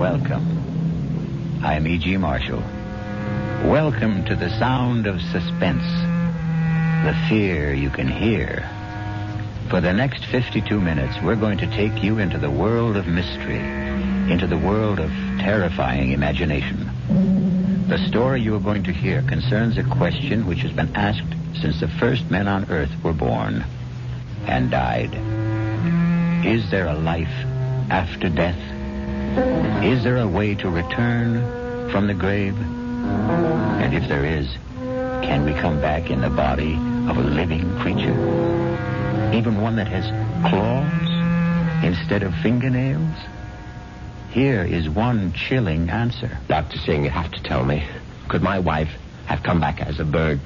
Welcome. I'm E.G. Marshall. Welcome to the sound of suspense. The fear you can hear. For the next 52 minutes, we're going to take you into the world of mystery, into the world of terrifying imagination. The story you are going to hear concerns a question which has been asked since the first men on Earth were born and died. Is there a life after death? Is there a way to return from the grave? And if there is, can we come back in the body of a living creature? Even one that has claws instead of fingernails? Here is one chilling answer. Dr. Singh, you have to tell me. Could my wife have come back as a bird,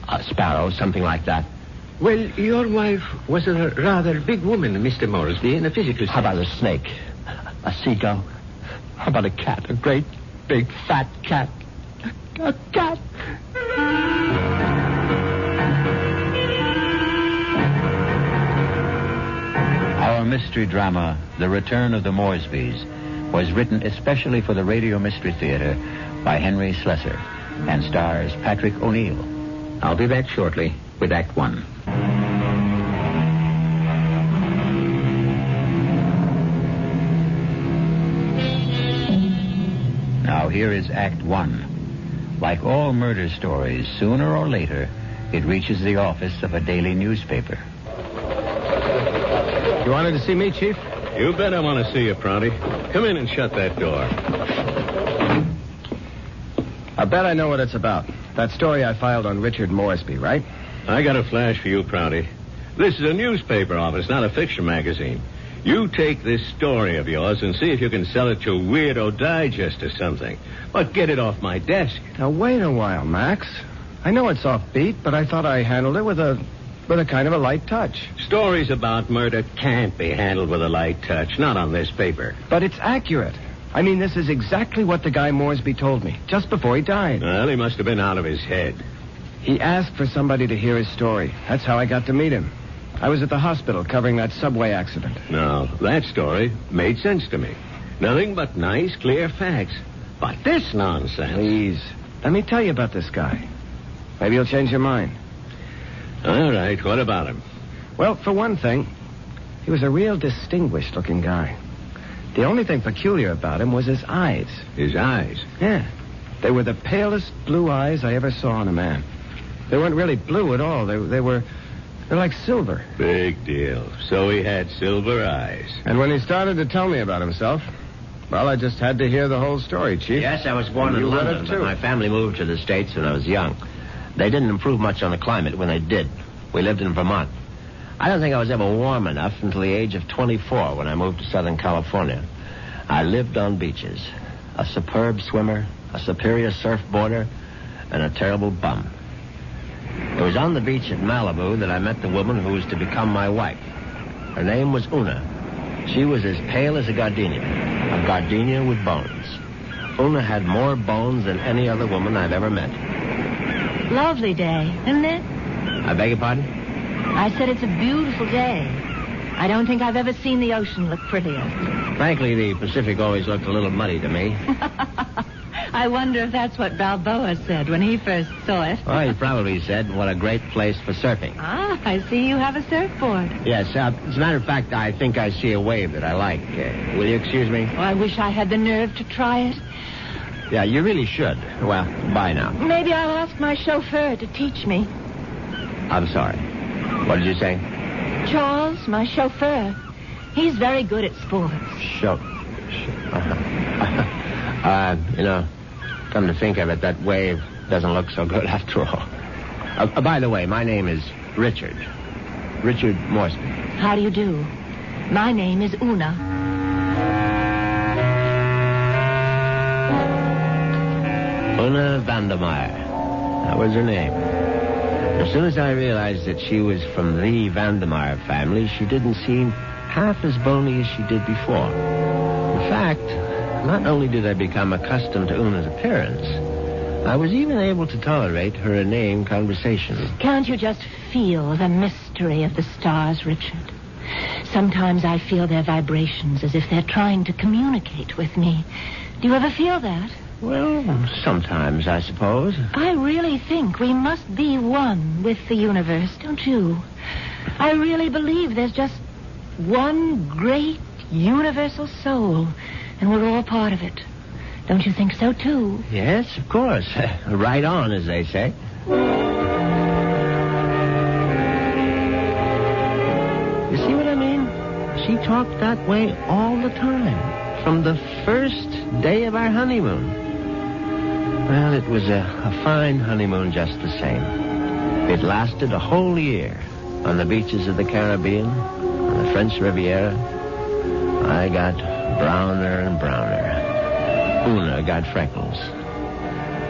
a sparrow, something like that? Well, your wife was a rather big woman, Mr. Moresby, in a physical sense. How about a snake? A seagull? How about a cat? A great, big, fat cat? A cat? Our mystery drama, The Return of the Moresbys, was written especially for the Radio Mystery Theater by Henry Slessor and stars Patrick O'Neill. I'll be back shortly with Act 1. Now here is Act 1. Like all murder stories, sooner or later, it reaches the office of a daily newspaper. You wanted to see me, Chief? You bet I want to see you, Prouty. Come in and shut that door. I bet I know what it's about. That story I filed on Richard Moresby, right? I got a flash for you, Prouty. This is a newspaper office, not a fiction magazine. You take this story of yours and see if you can sell it to Weirdo Digest or something. But get it off my desk. Now, wait a while, Max. I know it's offbeat, but I thought I handled it with a kind of a light touch. Stories about murder can't be handled with a light touch, not on this paper. But it's accurate. I mean, this is exactly what the guy Moresby told me, just before he died. Well, he must have been out of his head. He asked for somebody to hear his story. That's how I got to meet him. I was at the hospital covering that subway accident. Now, that story made sense to me. Nothing but nice, clear facts. But this nonsense... Please, let me tell you about this guy. Maybe you'll change your mind. All right, what about him? Well, for one thing, he was a real distinguished-looking guy. The only thing peculiar about him was his eyes. His eyes? Yeah. They were the palest blue eyes I ever saw on a man. They weren't really blue at all. They're like silver. Big deal. So he had silver eyes. And when he started to tell me about himself, well, I just had to hear the whole story, Chief. Yes, I was born in London, but my family moved to the States when I was young. They didn't improve much on the climate when they did. We lived in Vermont. I don't think I was ever warm enough until the age of 24 when I moved to Southern California. I lived on beaches. A superb swimmer, a superior surfboarder, and a terrible bum. It was on the beach at Malibu that I met the woman who was to become my wife. Her name was Una. She was as pale as a gardenia with bones. Una had more bones than any other woman I've ever met. Lovely day, isn't it? I beg your pardon? I said it's a beautiful day. I don't think I've ever seen the ocean look prettier. Frankly, the Pacific always looked a little muddy to me. I wonder if that's what Balboa said when he first saw it. Well, he probably said, what a great place for surfing. Ah, I see you have a surfboard. Yes, as a matter of fact, I think I see a wave that I like. Will you excuse me? Oh, I wish I had the nerve to try it. Yeah, you really should. Well, bye now. Maybe I'll ask my chauffeur to teach me. I'm sorry. What did you say? Charles, my chauffeur. He's very good at sports. Come to think of it, that wave doesn't look so good after all. By the way, my name is Richard. Richard Moresby. How do you do? My name is Una. Una Vandermeyer. That was her name. As soon as I realized that she was from the Vandermeyer family, she didn't seem half as bony as she did before. In fact, not only did I become accustomed to Una's appearance, I was even able to tolerate her inane conversation. Can't you just feel the mystery of the stars, Richard? Sometimes I feel their vibrations as if they're trying to communicate with me. Do you ever feel that? Well, sometimes, I suppose. I really think we must be one with the universe, don't you? I really believe there's just one great universal soul, and we're all part of it. Don't you think so, too? Yes, of course. Right on, as they say. You see what I mean? She talked that way all the time, from the first day of our honeymoon. Well, it was a fine honeymoon just the same. It lasted a whole year on the beaches of the Caribbean, on the French Riviera. I got browner and browner. Una got freckles.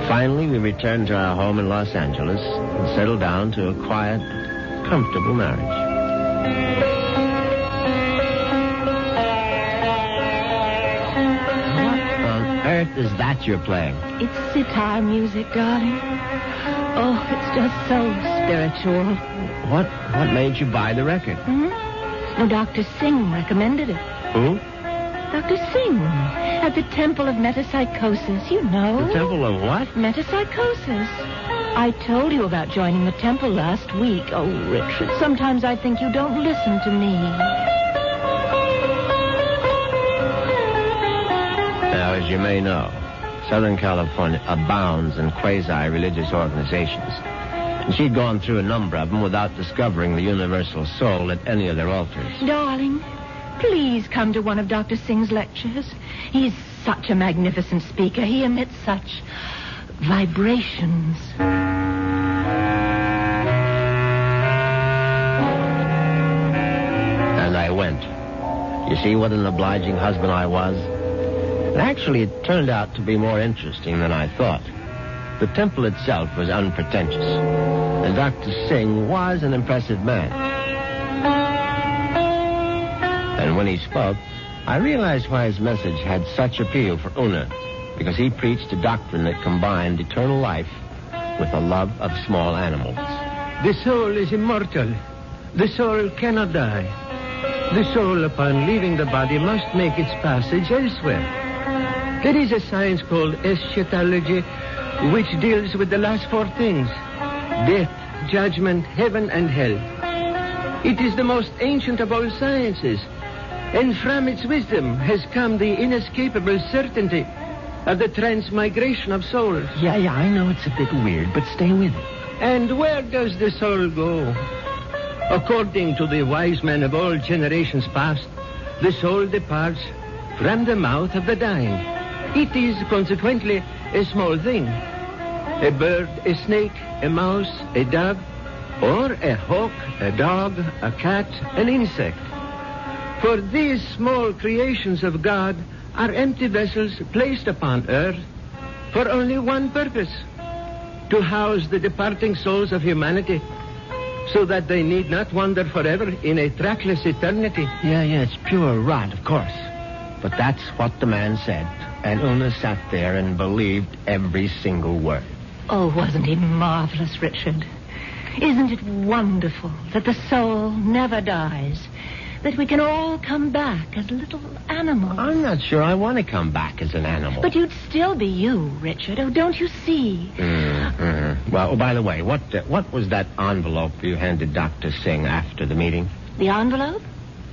Finally, we returned to our home in Los Angeles and settled down to a quiet, comfortable marriage. Earth is that you're playing? It's sitar music, darling. Oh, it's just so spiritual. What made you buy the record? Oh, Dr. Singh recommended it. Who? Dr. Singh, at the Temple of Metapsychosis, you know. The Temple of what? Metapsychosis. I told you about joining the temple last week. Oh, Richard, sometimes I think you don't listen to me. Now, as you may know, Southern California abounds in quasi-religious organizations. And she'd gone through a number of them without discovering the universal soul at any of their altars. Darling, please come to one of Dr. Singh's lectures. He's such a magnificent speaker. He emits such vibrations. And I went. You see what an obliging husband I was? Actually, it turned out to be more interesting than I thought. The temple itself was unpretentious, and Dr. Singh was an impressive man. And when he spoke, I realized why his message had such appeal for Una, because he preached a doctrine that combined eternal life with a love of small animals. The soul is immortal. The soul cannot die. The soul, upon leaving the body, must make its passage elsewhere. There is a science called eschatology, which deals with the last four things: death, judgment, heaven, and hell. It is the most ancient of all sciences, and from its wisdom has come the inescapable certainty of the transmigration of souls. Yeah, I know it's a bit weird, but stay with it. And where does the soul go? According to the wise men of all generations past, the soul departs from the mouth of the dying. It is consequently a small thing. A bird, a snake, a mouse, a dove, or a hawk, a dog, a cat, an insect. For these small creations of God are empty vessels placed upon earth for only one purpose: to house the departing souls of humanity, so that they need not wander forever in a trackless eternity. Yeah, it's pure rot, of course. But that's what the man said, and Una sat there and believed every single word. Oh, wasn't he marvelous, Richard? Isn't it wonderful that the soul never dies? That we can all come back as little animals? I'm not sure I want to come back as an animal. But you'd still be you, Richard. Oh, don't you see? Well, by the way, what was that envelope you handed Dr. Singh after the meeting? The envelope?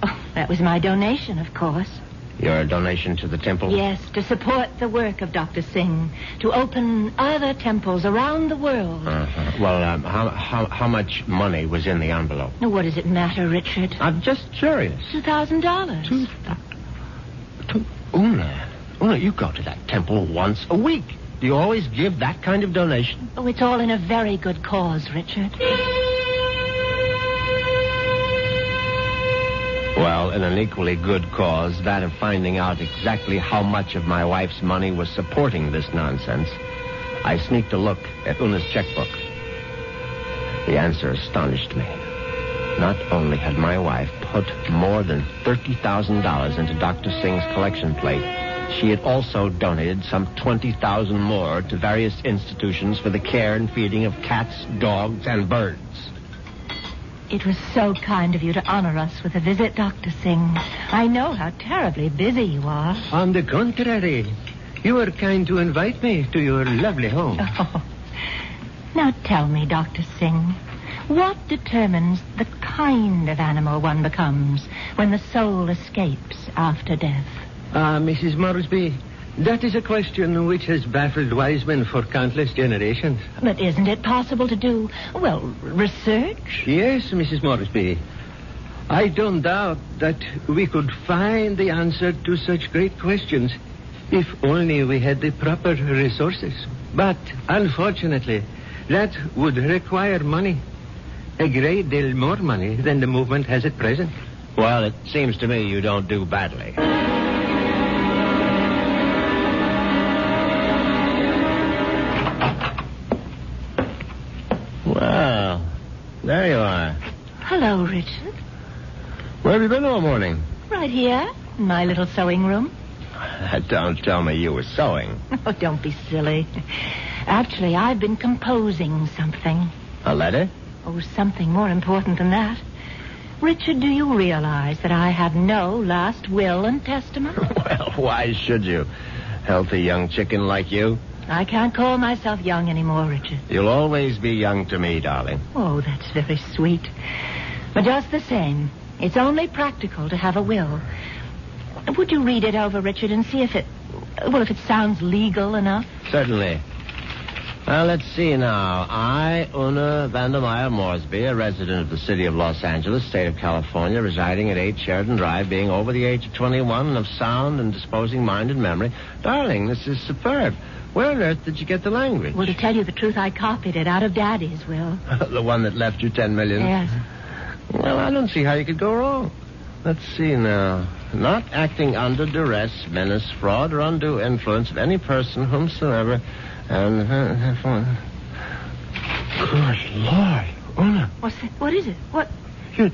Oh, that was my donation, of course. Your donation to the temple? Yes, to support the work of Dr. Singh, to open other temples around the world. Well, how much money was in the envelope? Now, what does it matter, Richard? I'm just curious. $2,000. $2,000? Una, you go to that temple once a week. Do you always give that kind of donation? Oh, it's all in a very good cause, Richard. Well, in an equally good cause, that of finding out exactly how much of my wife's money was supporting this nonsense, I sneaked a look at Una's checkbook. The answer astonished me. Not only had my wife put more than $30,000 into Dr. Singh's collection plate, she had also donated some $20,000 more to various institutions for the care and feeding of cats, dogs, and birds. It was so kind of you to honor us with a visit, Dr. Singh. I know how terribly busy you are. On the contrary, you were kind to invite me to your lovely home. Oh. Now tell me, Dr. Singh, what determines the kind of animal one becomes when the soul escapes after death? Mrs. Moresby, that is a question which has baffled wise men for countless generations. But isn't it possible to do, well, research? Yes, Mrs. Moresby. I don't doubt that we could find the answer to such great questions if only we had the proper resources. But, unfortunately, that would require money. A great deal more money than the movement has at present. Well, it seems to me you don't do badly. Well, there you are. Hello, Richard. Where have you been all morning? Right here, in my little sewing room. Don't tell me you were sewing. Oh, don't be silly. Actually, I've been composing something. A letter? Oh, something more important than that. Richard, do you realize that I have no last will and testament? Well, why should you? Healthy young chicken like you. I can't call myself young anymore, Richard. You'll always be young to me, darling. Oh, that's very sweet. But just the same, it's only practical to have a will. Would you read it over, Richard, and see if it sounds legal enough? Certainly. Well, let's see now. I, Una Vandermeyer Moresby, a resident of the city of Los Angeles, state of California, residing at 8 Sheridan Drive, being over the age of 21 and of sound and disposing mind and memory. Darling, this is superb. Where on earth did you get the language? Well, to tell you the truth, I copied it out of Daddy's will. The one that left you $10 million? Yes. Well, I don't see how you could go wrong. Let's see now. Not acting under duress, menace, fraud, or undue influence of any person whomsoever... And, good Lord, Una. What's that? What is it? What? You're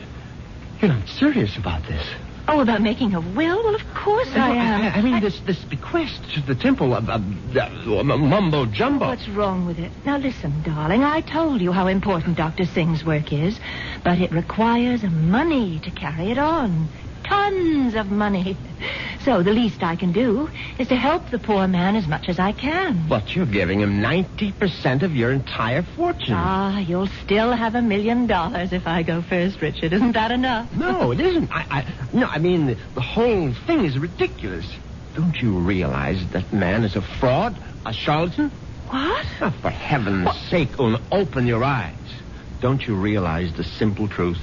not serious about this. Oh, about making a will? Well, of course I am. I mean, this bequest to the temple mumbo jumbo. What's wrong with it? Now, listen, darling. I told you how important Dr. Singh's work is, but it requires money to carry it on. Tons of money. So the least I can do is to help the poor man as much as I can. But you're giving him 90% of your entire fortune. You'll still have $1 million if I go first, Richard. Isn't that enough? No, it isn't. I mean, the whole thing is ridiculous. Don't you realize that man is a fraud, a charlatan? What? Oh, for heaven's sake, Una, open your eyes. Don't you realize the simple truth?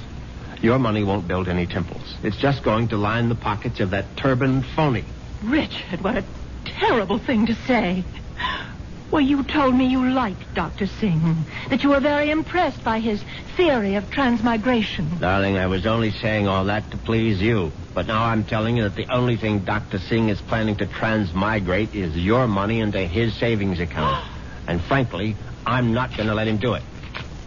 Your money won't build any temples. It's just going to line the pockets of that turbaned phony. Richard, what a terrible thing to say. Well, you told me you liked Dr. Singh, that you were very impressed by his theory of transmigration. Darling, I was only saying all that to please you. But now I'm telling you that the only thing Dr. Singh is planning to transmigrate is your money into his savings account. And frankly, I'm not going to let him do it.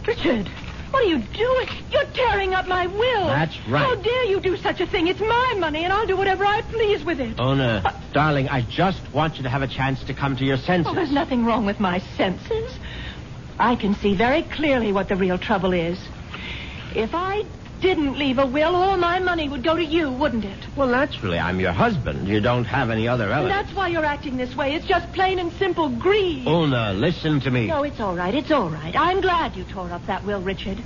Richard, what are you doing? You're tearing up my will. That's right. How dare you do such a thing? It's my money, and I'll do whatever I please with it. Ona, darling, I just want you to have a chance to come to your senses. Oh, there's nothing wrong with my senses. I can see very clearly what the real trouble is. If I didn't leave a will, all my money would go to you, wouldn't it? Well, naturally, I'm your husband. You don't have any other relatives. And that's why you're acting this way. It's just plain and simple greed. Una, listen to me. No, it's all right. It's all right. I'm glad you tore up that will, Richard,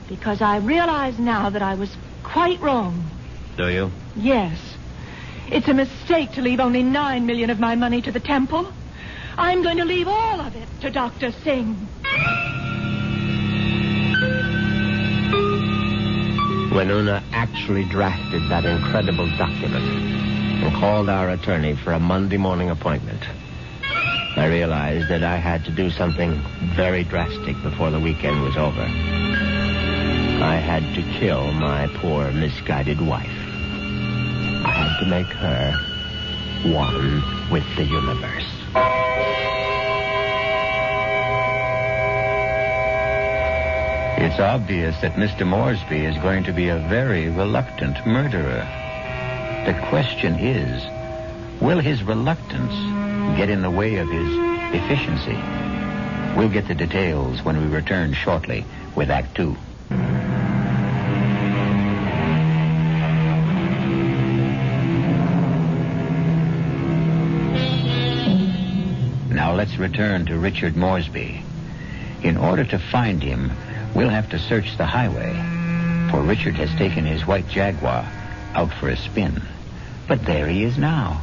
because I realize now that I was quite wrong. Do you? Yes. It's a mistake to leave only $9 million of my money to the temple. I'm going to leave all of it to Dr. Singh. When Una actually drafted that incredible document and called our attorney for a Monday morning appointment, I realized that I had to do something very drastic before the weekend was over. I had to kill my poor, misguided wife. I had to make her one with the universe. It's obvious that Mr. Moresby is going to be a very reluctant murderer. The question is, will his reluctance get in the way of his efficiency? We'll get the details when we return shortly with Act 2. let's return to Richard Moresby. In order to find him, we'll have to search the highway, for Richard has taken his white Jaguar out for a spin. But there he is now.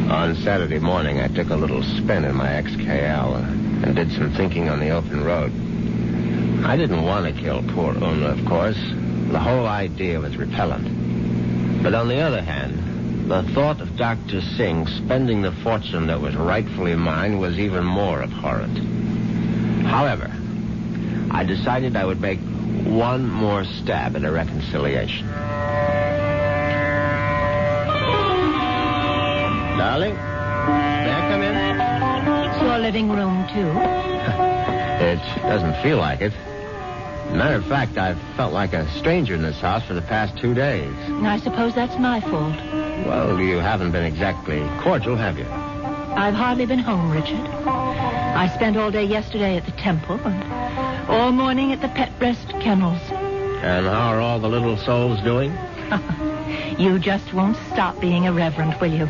On Saturday morning, I took a little spin in my XKL and did some thinking on the open road. I didn't want to kill poor Una, of course. The whole idea was repellent. But on the other hand, the thought of Dr. Singh spending the fortune that was rightfully mine was even more abhorrent. However, I decided I would make one more stab at a reconciliation. Darling, may I come in? It's your living room, too. It doesn't feel like it. Matter of fact, I've felt like a stranger in this house for the past 2 days. I suppose that's my fault. Well, you haven't been exactly cordial, have you? I've hardly been home, Richard. I spent all day yesterday at the temple and all morning at the pet rest kennels. And how are all the little souls doing? You just won't stop being irreverent, will you?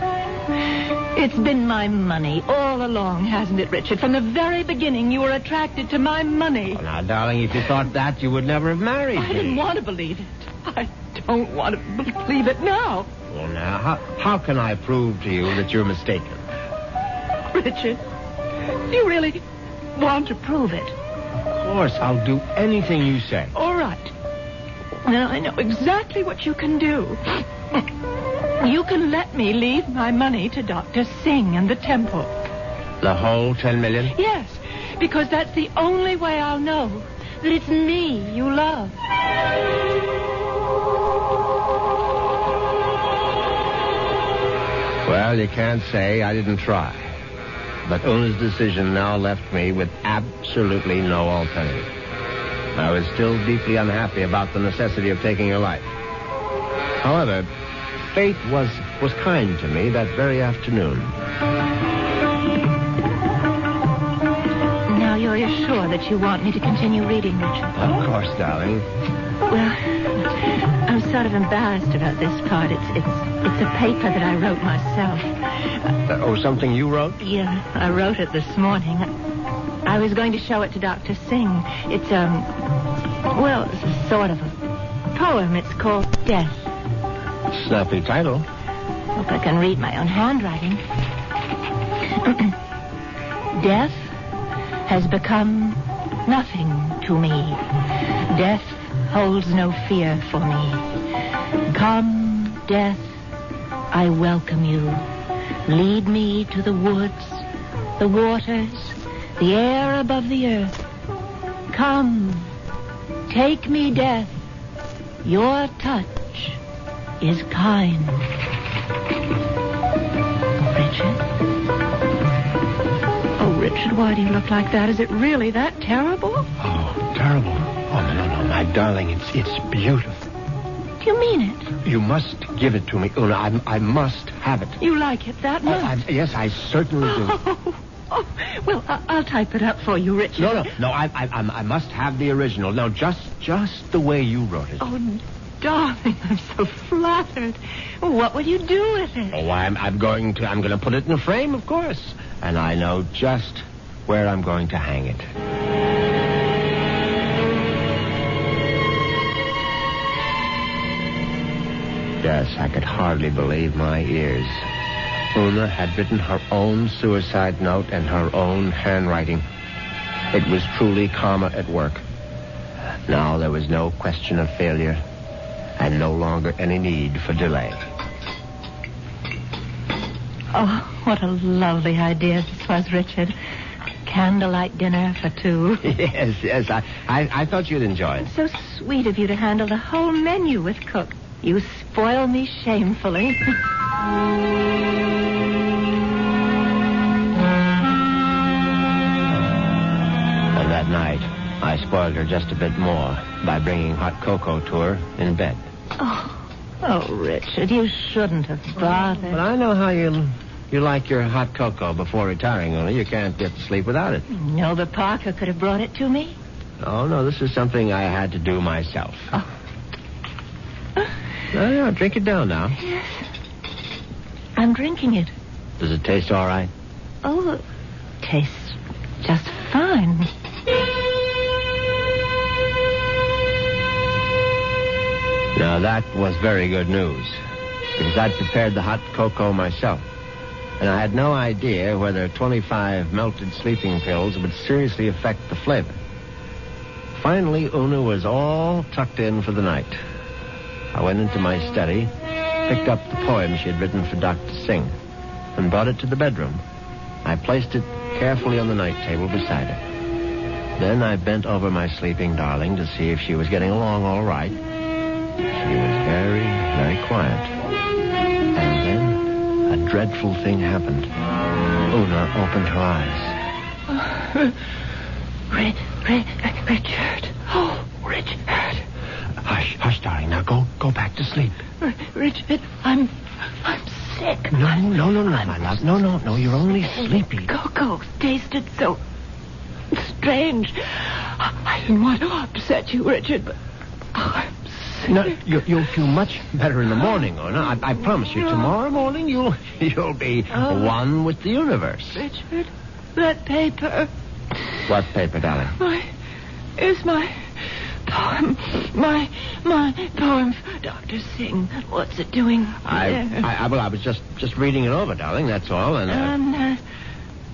It's been my money all along, hasn't it, Richard? From the very beginning, you were attracted to my money. Oh, now, darling, if you thought that, you would never have married me. I didn't want to believe it. I don't want to believe it now. Well, now, how can I prove to you that you're mistaken? Richard, do you really want to prove it? Of course, I'll do anything you say. All right. Now, I know exactly what you can do. You can let me leave my money to Dr. Singh and the temple. The whole 10 million? Yes, because that's the only way I'll know that it's me you love. Well, you can't say I didn't try. But Una's decision now left me with absolutely no alternative. I was still deeply unhappy about the necessity of taking her life. However, fate was kind to me that very afternoon. Now you're sure that you want me to continue reading, Richard? Of course, darling. Well, I'm sort of embarrassed about this part. It's a paper that I wrote myself. Something you wrote? Yeah, I wrote it this morning. I was going to show it to Dr. Singh. It's sort of a poem. It's called Death. Snappy title. Hope I can read my own handwriting. Death has become nothing to me. Death holds no fear for me. Come, death, I welcome you. Lead me to the woods, the waters, the air above the earth. Come, take me, death. Your touch is kind. Richard? Oh, Richard, why do you look like that? Is it really that terrible? Oh, terrible. Oh, no, my darling, it's beautiful. Do you mean it? You must give it to me, Una. I must have it. You like it that much? Yes, I certainly do. Oh, well, I'll type it up for you, Richard. No, I must have the original. Now, just the way you wrote it. Oh, darling, I'm so flattered. What will you do with it? Oh, I'm going to put it in a frame, of course. And I know just where I'm going to hang it. Yes, I could hardly believe my ears. Una had written her own suicide note in her own handwriting. It was truly karma at work. Now there was no question of failure, and no longer any need for delay. Oh, what a lovely idea this was, Richard. Candlelight dinner for two. Yes, I thought you'd enjoy it. So sweet of you to handle the whole menu with cook. You spoil me shamefully. And that night, I spoiled her just a bit more by bringing hot cocoa to her in bed. Oh, Richard, you shouldn't have bothered. But I know how you like your hot cocoa before retiring, Una. You can't get to sleep without it. No, but Parker could have brought it to me. Oh, no, this is something I had to do myself. Oh. Yeah, drink it down now. Yes. I'm drinking it. Does it taste all right? Oh, it tastes just fine. Now, that was very good news, because I'd prepared the hot cocoa myself, and I had no idea whether 25 melted sleeping pills would seriously affect the flavor. Finally, Una was all tucked in for the night. I went into my study, picked up the poem she had written for Dr. Singh, and brought it to the bedroom. I placed it carefully on the night table beside her. Then I bent over my sleeping darling to see if she was getting along all right. She was very, very quiet. And then a dreadful thing happened. Una opened her eyes. Richard. Oh, Richard. Hush, darling. Now go back to sleep. Richard, I'm sick. No, my love. No, you're only sleepy. Cocoa tasted so strange. I didn't want to upset you, Richard, but I'm sick. No, you'll feel much better in the morning, Una. I promise you. Tomorrow morning, you'll be one with the universe. Richard, that paper. What paper, darling? My poem. My poem for Dr. Singh. What's it doing there? I was just reading it over, darling, that's all. And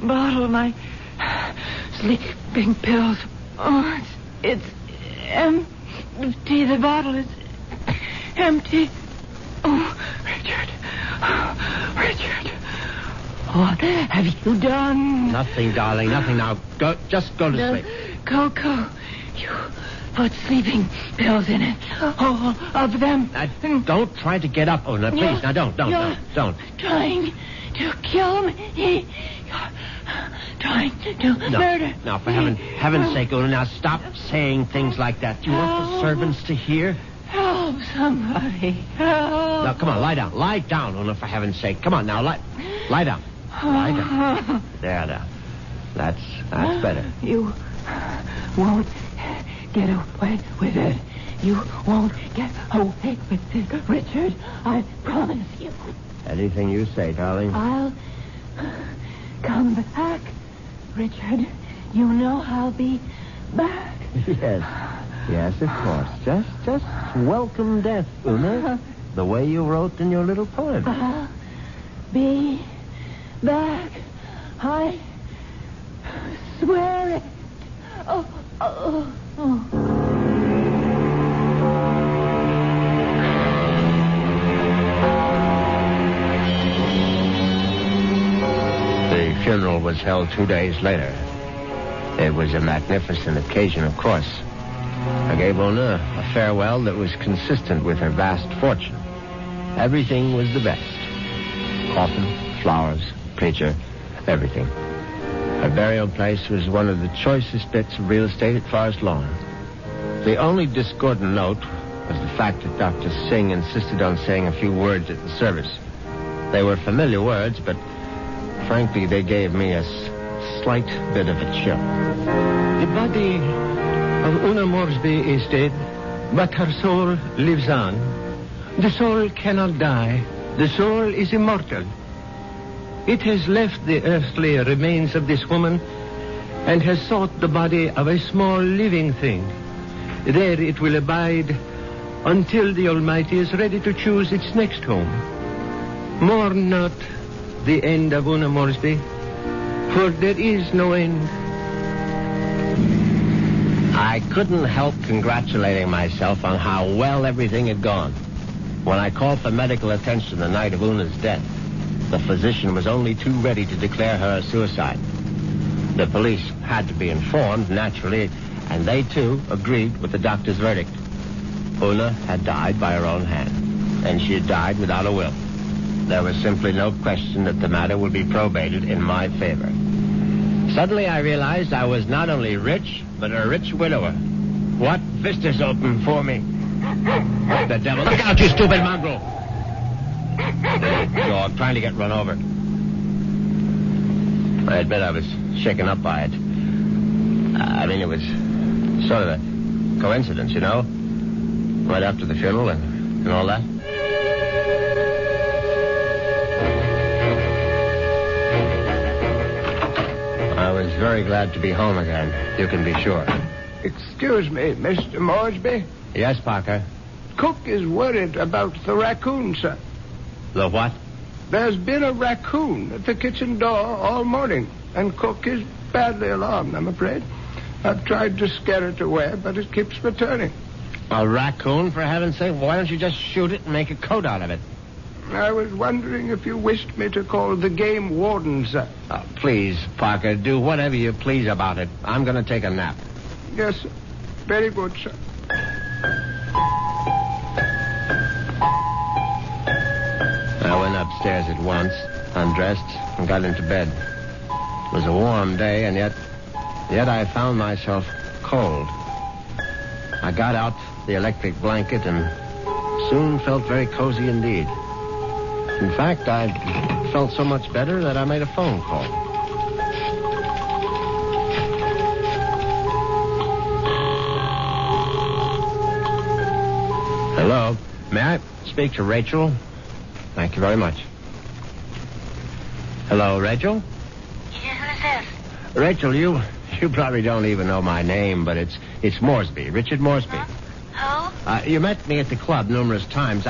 bottle of my sleeping pills. Oh, it's empty. The bottle is empty. Oh, Richard. What have you done? Nothing, darling, nothing. Now, just go to sleep. Cocoa. You put sleeping pills in it. All of them. Don't try to get up, Una, please. Now, don't. Trying to kill me. You're trying to murder. No, for heaven's sake, Una, now stop saying things like that. Do you want the servants to hear? Help somebody. Help. Now, come on, lie down. Lie down, Una, for heaven's sake. Come on, now, lie down. Lie down. There. That's better. You won't get away with it. You won't get away with it, Richard. I promise you. Anything you say, darling. I'll come back, Richard. You know I'll be back. Yes, of course. Just welcome death, Una. The way you wrote in your little poem. I'll be back. I swear it. Oh. The funeral was held 2 days later. It was a magnificent occasion, of course. I gave Una a farewell that was consistent with her vast fortune. Everything was the best. Coffin, flowers, preacher, everything. Her burial place was one of the choicest bits of real estate at Forest Lawn. The only discordant note was the fact that Dr. Singh insisted on saying a few words at the service. They were familiar words, but frankly, they gave me a slight bit of a chill. The body of Una Moresby is dead, but her soul lives on. The soul cannot die. The soul is immortal. It has left the earthly remains of this woman and has sought the body of a small living thing. There it will abide until the Almighty is ready to choose its next home. Mourn not the end of Una Moresby, for there is no end. I couldn't help congratulating myself on how well everything had gone. When I called for medical attention the night of Una's death, the physician was only too ready to declare her a suicide. The police had to be informed, naturally, and they, too, agreed with the doctor's verdict. Una had died by her own hand, and she had died without a will. There was simply no question that the matter would be probated in my favor. Suddenly I realized I was not only rich, but a rich widower. What vistas opened for me? The devil. Look out, you stupid mongrel! Dog trying to get run over. I admit I was shaken up by it. It was sort of a coincidence, you know? Right after the funeral and all that. very glad to be home again. You can be sure. Excuse me, Mr. Moresby. Yes, Parker? Cook is worried about the raccoon, sir. The what? There's been a raccoon at the kitchen door all morning, and Cook is badly alarmed, I'm afraid. I've tried to scare it away, but it keeps returning. A raccoon, for heaven's sake? Why don't you just shoot it and make a coat out of it? I was wondering if you wished me to call the game warden, sir. Oh, please, Parker, do whatever you please about it. I'm going to take a nap. Yes, sir. Very good, sir. I went upstairs at once, undressed, and got into bed. It was a warm day, and yet I found myself cold. I got out the electric blanket and soon felt very cozy indeed. In fact, I felt so much better that I made a phone call. Hello. May I speak to Rachel? Thank you very much. Hello, Rachel? Yeah, who's this? Rachel, you probably don't even know my name, but it's Moresby, Richard Moresby. Who? You met me at the club numerous times.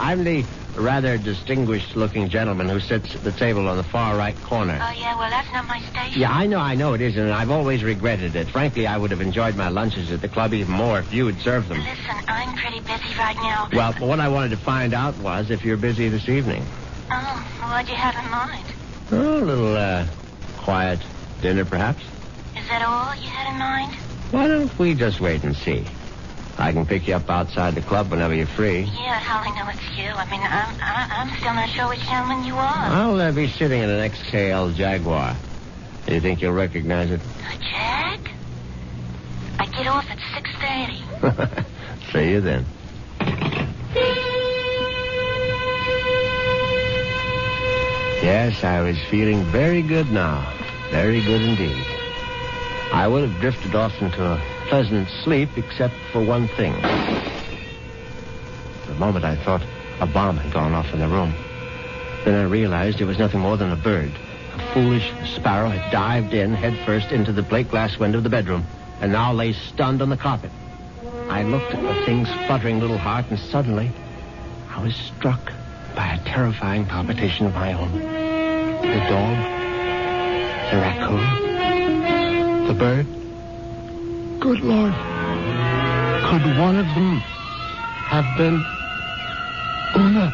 I'm the rather distinguished-looking gentleman who sits at the table on the far right corner. Oh, yeah, well, that's not my station. Yeah, I know it isn't, and I've always regretted it. Frankly, I would have enjoyed my lunches at the club even more if you had served them. Listen, I'm pretty busy right now. Well, what I wanted to find out was if you're busy this evening. Oh, what'd you have in mind? Oh, a little, quiet dinner, perhaps? Is that all you had in mind? Why don't we just wait and see? I can pick you up outside the club whenever you're free. Yeah, how I know it's you. I mean, I'm still not sure which gentleman you are. I'll be sitting in an XKL Jaguar. Do you think you'll recognize it? A Jag? I get off at 6:30. See you then. Yes, I was feeling very good now. Very good indeed. I would have drifted off into a pleasant sleep except for one thing. For a moment I thought a bomb had gone off in the room. Then I realized it was nothing more than a bird. A foolish sparrow had dived in headfirst into the plate glass window of the bedroom and now lay stunned on the carpet. I looked at the thing's fluttering little heart, and suddenly I was struck by a terrifying palpitation of my own. The dog, the raccoon, the bird. Good Lord. Could one of them have been Una?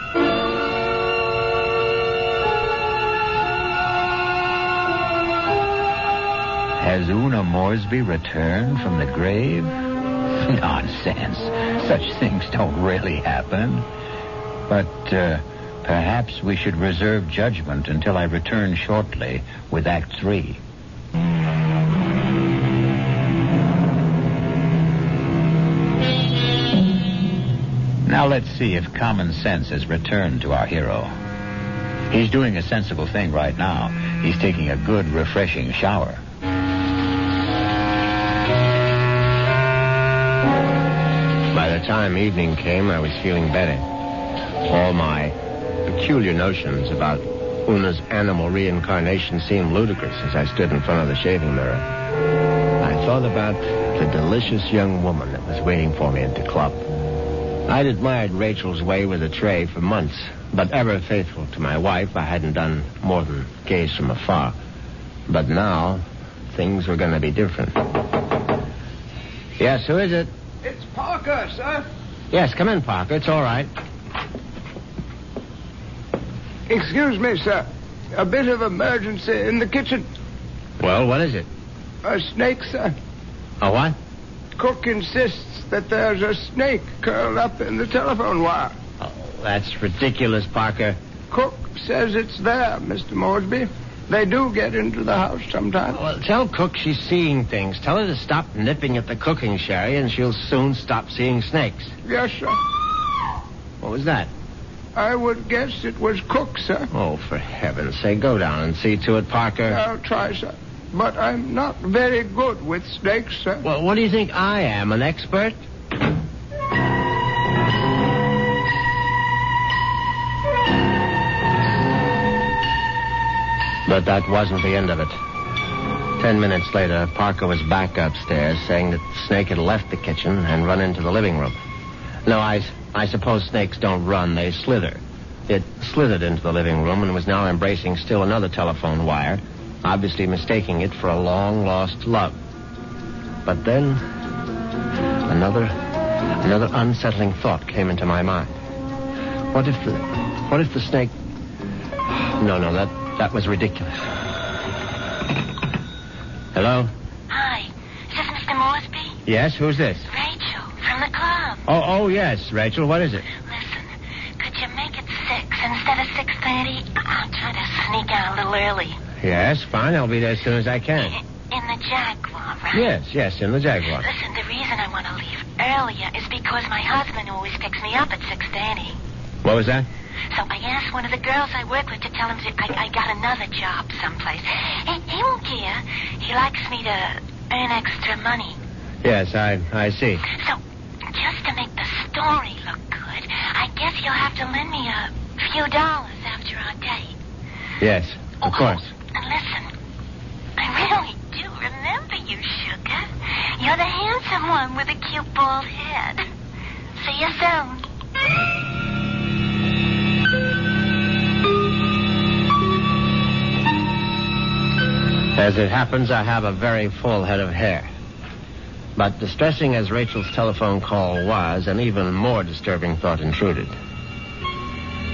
Has Una Moresby returned from the grave? Nonsense. Such things don't really happen. But perhaps we should reserve judgment until I return shortly with Act 3. Now let's see if common sense has returned to our hero. He's doing a sensible thing right now. He's taking a good, refreshing shower. By the time evening came, I was feeling better. All my peculiar notions about Una's animal reincarnation seemed ludicrous as I stood in front of the shaving mirror. I thought about the delicious young woman that was waiting for me at the club. I'd admired Rachel's way with a tray for months, but ever faithful to my wife, I hadn't done more than gaze from afar. But now, things were going to be different. Yes, who is it? It's Parker, sir. Yes, come in, Parker. It's all right. Excuse me, sir. A bit of emergency in the kitchen. Well, what is it? A snake, sir. A what? Cook insists that there's a snake curled up in the telephone wire. Oh, that's ridiculous, Parker. Cook says it's there, Mr. Moresby. They do get into the house sometimes. Well, tell Cook she's seeing things. Tell her to stop nipping at the cooking sherry, and she'll soon stop seeing snakes. Yes, sir. What was that? I would guess it was Cook, sir. Oh, for heaven's sake, go down and see to it, Parker. I'll try, sir. But I'm not very good with snakes, sir. Well, what do you think I am, an expert? But that wasn't the end of it. 10 minutes later, Parker was back upstairs saying that the snake had left the kitchen and run into the living room. No, I suppose snakes don't run, they slither. It slithered into the living room and was now embracing still another telephone wire, obviously mistaking it for a long-lost love. But then, another unsettling thought came into my mind. What if the snake... No, that was ridiculous. Hello? Hi. Is this Mr. Moresby? Yes, who's this? Rachel, from the club. Oh, yes, Rachel, what is it? Listen, could you make it 6 instead of 6:30? I'll try to sneak out a little early. Yes, fine, I'll be there as soon as I can. In the Jaguar, right? Yes, in the Jaguar. Listen, the reason I want to leave earlier is because my husband always picks me up at 6:30. What was that? So I asked one of the girls I work with to tell him I got another job someplace. He won't care. He likes me to earn extra money. Yes, I see. So, just to make the story look good, I guess you'll have to lend me a few dollars after our date. Yes, of course. And listen, I really do remember you, sugar. You're the handsome one with a cute bald head. See you soon. As it happens, I have a very full head of hair. But distressing as Rachel's telephone call was, an even more disturbing thought intruded.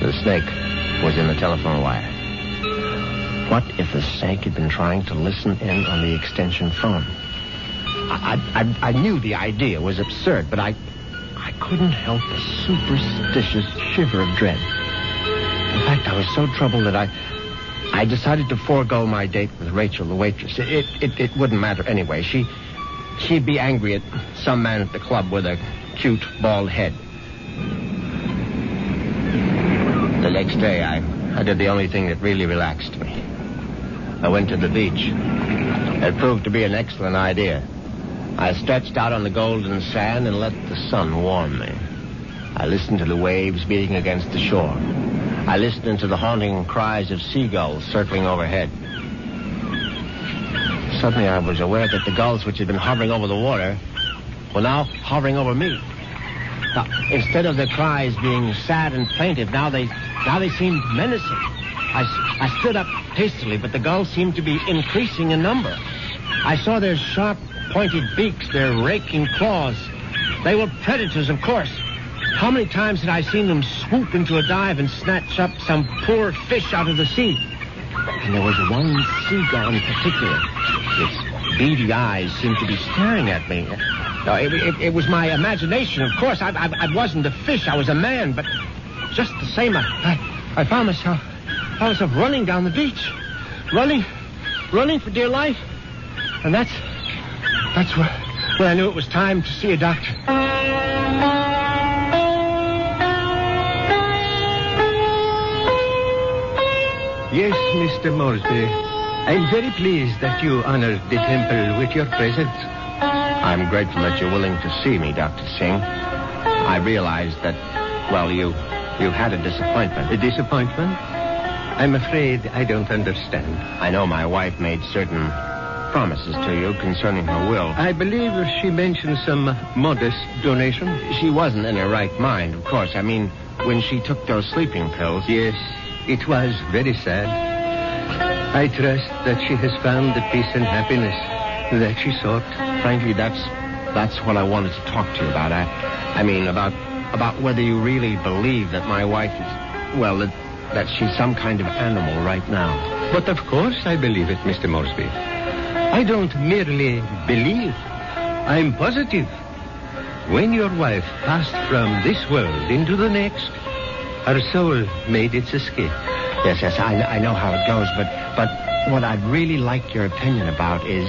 The snake was in the telephone wire. What if the snake had been trying to listen in on the extension phone? I knew the idea was absurd, but I couldn't help a superstitious shiver of dread. In fact, I was so troubled that I decided to forego my date with Rachel, the waitress. It wouldn't matter anyway. She'd be angry at some man at the club with a cute, bald head. The next day, I did the only thing that really relaxed me. I went to the beach. It proved to be an excellent idea. I stretched out on the golden sand and let the sun warm me. I listened to the waves beating against the shore. I listened to the haunting cries of seagulls circling overhead. Suddenly I was aware that the gulls which had been hovering over the water were now hovering over me. Now, instead of their cries being sad and plaintive, now they seemed menacing. I stood up hastily, but the gulls seemed to be increasing in number. I saw their sharp, pointed beaks, their raking claws. They were predators, of course. How many times had I seen them swoop into a dive and snatch up some poor fish out of the sea? And there was one seagull in particular. Its beady eyes seemed to be staring at me. No, it was my imagination, of course. I wasn't a fish. I was a man, but just the same, I found myself running down the beach. Running for dear life. And that's when I knew it was time to see a doctor. Yes, Mr. Moresby. I'm very pleased that you honored the temple with your presence. I'm grateful that you're willing to see me, Dr. Singh. I realize that, well, you've had a disappointment. A disappointment? I'm afraid I don't understand. I know my wife made certain promises to you concerning her will. I believe she mentioned some modest donation. She wasn't in her right mind, of course. I mean, when she took those sleeping pills. Yes, it was very sad. I trust that she has found the peace and happiness that she sought. Frankly, that's what I wanted to talk to you about. I mean, about whether you really believe that my wife is, well, that she's some kind of animal right now. But of course I believe it, Mr. Moresby. I don't merely believe. I'm positive. When your wife passed from this world into the next, her soul made its escape. Yes, I know how it goes, but what I'd really like your opinion about is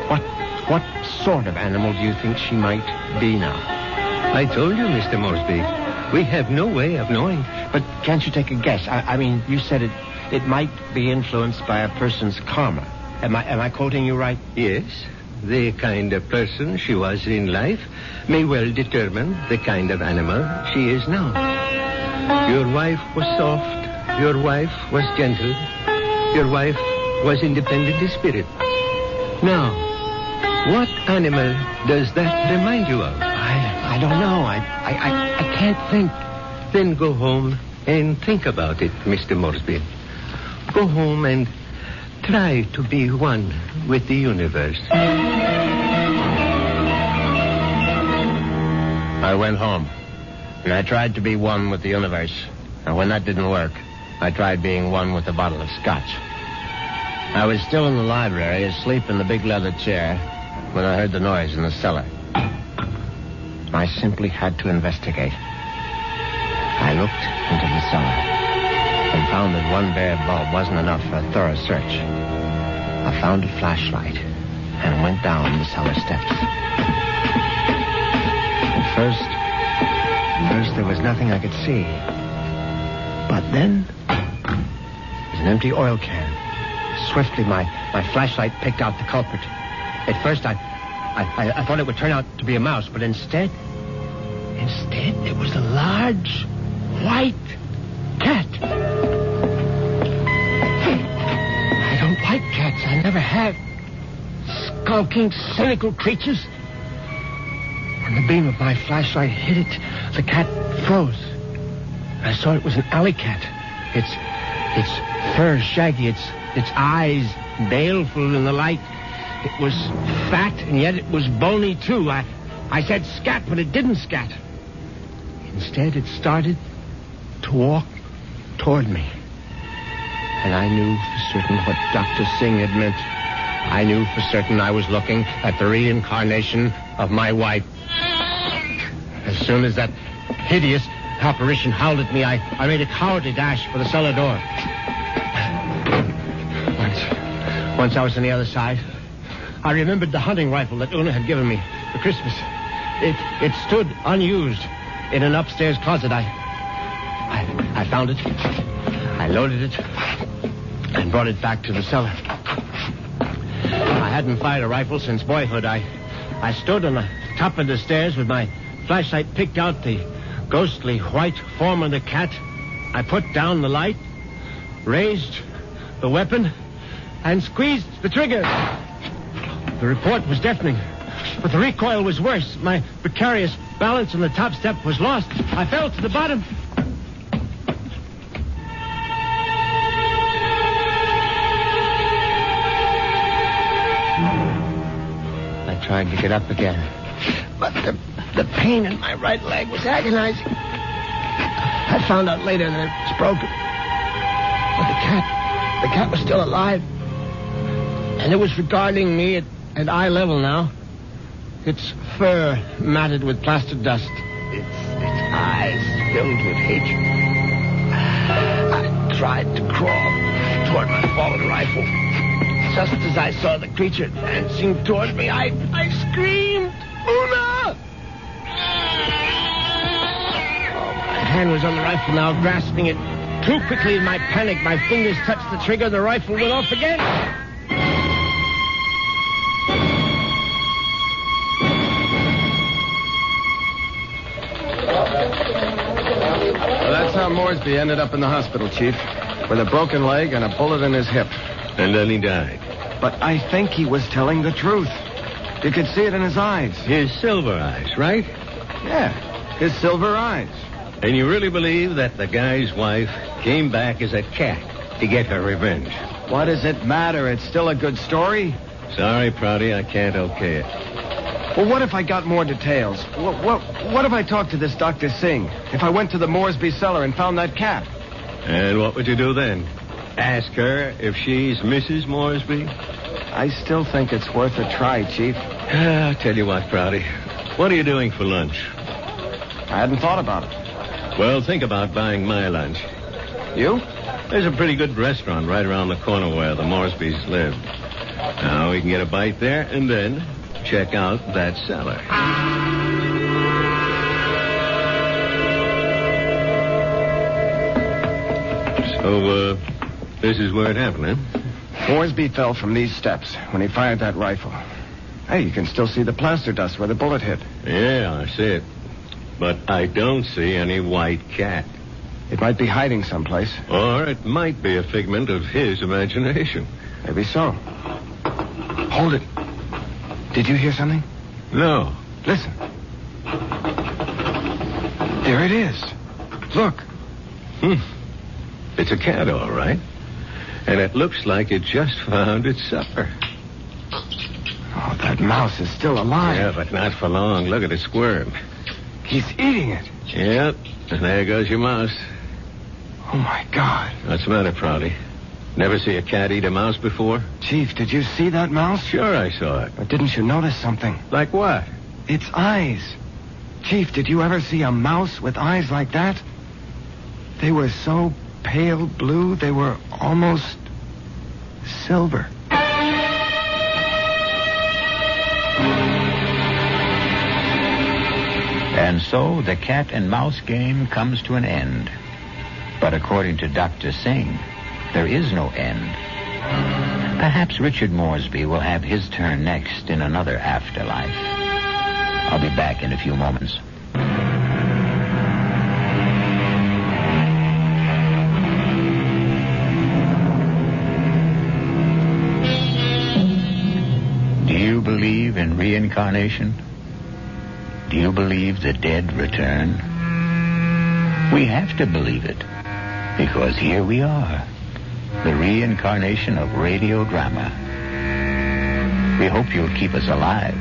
what sort of animal do you think she might be now? I told you, Mr. Moresby, we have no way of knowing. But can't you take a guess? I mean, you said it might be influenced by a person's karma. Am I quoting you right? Yes. The kind of person she was in life may well determine the kind of animal she is now. Your wife was soft. Your wife was gentle. Your wife was independent in spirit. Now, what animal does that remind you of? I don't know. I can't think. Then go home and think about it, Mr. Moresby. Go home and try to be one with the universe. I went home, and I tried to be one with the universe. And when that didn't work, I tried being one with a bottle of scotch. I was still in the library, asleep in the big leather chair, when I heard the noise in the cellar. I simply had to investigate. I looked into the cellar and found that one bare bulb wasn't enough for a thorough search. I found a flashlight and went down the cellar steps. At first there was nothing I could see. But then, there's an empty oil can. Swiftly, my flashlight picked out the culprit. At first, I thought it would turn out to be a mouse, but instead, it was a large, white cat. I don't like cats. I never have. Skulking, cynical creatures. When the beam of my flashlight hit it, the cat froze. I saw it was an alley cat. Its fur shaggy, its eyes baleful in the light. It was fat, and yet it was bony, too. I said scat, but it didn't scat. Instead, it started to walk toward me. And I knew for certain what Dr. Singh had meant. I knew for certain I was looking at the reincarnation of my wife. As soon as that hideous apparition howled at me, I made a cowardly dash for the cellar door. Once I was on the other side, I remembered the hunting rifle that Una had given me for Christmas. It stood unused in an upstairs closet. I found it. I loaded it and brought it back to the cellar. I hadn't fired a rifle since boyhood. I stood on the top of the stairs with my flashlight, picked out the ghostly white form of the cat. I put down the light, raised the weapon, and squeezed the trigger. The report was deafening, but the recoil was worse. My precarious balance on the top step was lost. I fell to the bottom. I tried to get up again, but the pain in my right leg was agonizing. I found out later that it was broken. But the cat was still alive. And it was regarding me at eye level now. Its fur matted with plaster dust. Its eyes filled with hatred. I tried to crawl toward my fallen rifle. Just as I saw the creature advancing toward me, I screamed, "Una!" My hand was on the rifle now, grasping it too quickly in my panic. My fingers touched the trigger. The rifle went off again. Well, that's how Moresby ended up in the hospital, Chief, with a broken leg and a bullet in his hip. And then he died. But I think he was telling the truth. You could see it in his eyes. His silver eyes, right? Yeah, his silver eyes. And you really believe that the guy's wife came back as a cat to get her revenge? What does it matter? It's still a good story. Sorry, Prouty, I can't okay it. Well, what if I got more details? What if I talked to this Dr. Singh? If I went to the Moresby cellar and found that cat? And what would you do then? Ask her if she's Mrs. Moresby? I still think it's worth a try, Chief. I'll tell you what, Prouty. What are you doing for lunch? I hadn't thought about it. Well, think about buying my lunch. You? There's a pretty good restaurant right around the corner where the Moresbys live. Now, we can get a bite there and then check out that cellar. So, this is where it happened, huh? Moresby fell from these steps when he fired that rifle. Hey, you can still see the plaster dust where the bullet hit. Yeah, I see it. But I don't see any white cat. It might be hiding someplace. Or it might be a figment of his imagination. Maybe so. Hold it. Did you hear something? No. Listen. There it is. Look. It's a cat, all right. And it looks like it just found its supper. Oh, that mouse is still alive. Yeah, but not for long. Look at it squirm. He's eating it. Yep. And there goes your mouse. Oh, my God. What's the matter, Prouty? Never see a cat eat a mouse before? Chief, did you see that mouse? Sure I saw it. But didn't you notice something? Like what? Its eyes. Chief, did you ever see a mouse with eyes like that? They were so pale blue, they were almost silver. And so the cat and mouse game comes to an end. But according to Dr. Singh, there is no end. Perhaps Richard Moresby will have his turn next in another afterlife. I'll be back in a few moments. Do you believe in reincarnation? Do you believe the dead return? We have to believe it, because here we are, the reincarnation of radio drama. We hope you'll keep us alive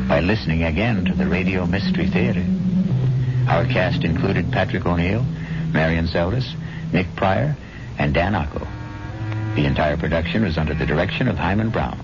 by listening again to the Radio Mystery Theater. Our cast included Patrick O'Neill, Marion Seldes, Nick Pryor, and Dan Ocko. The entire production was under the direction of Himan Brown.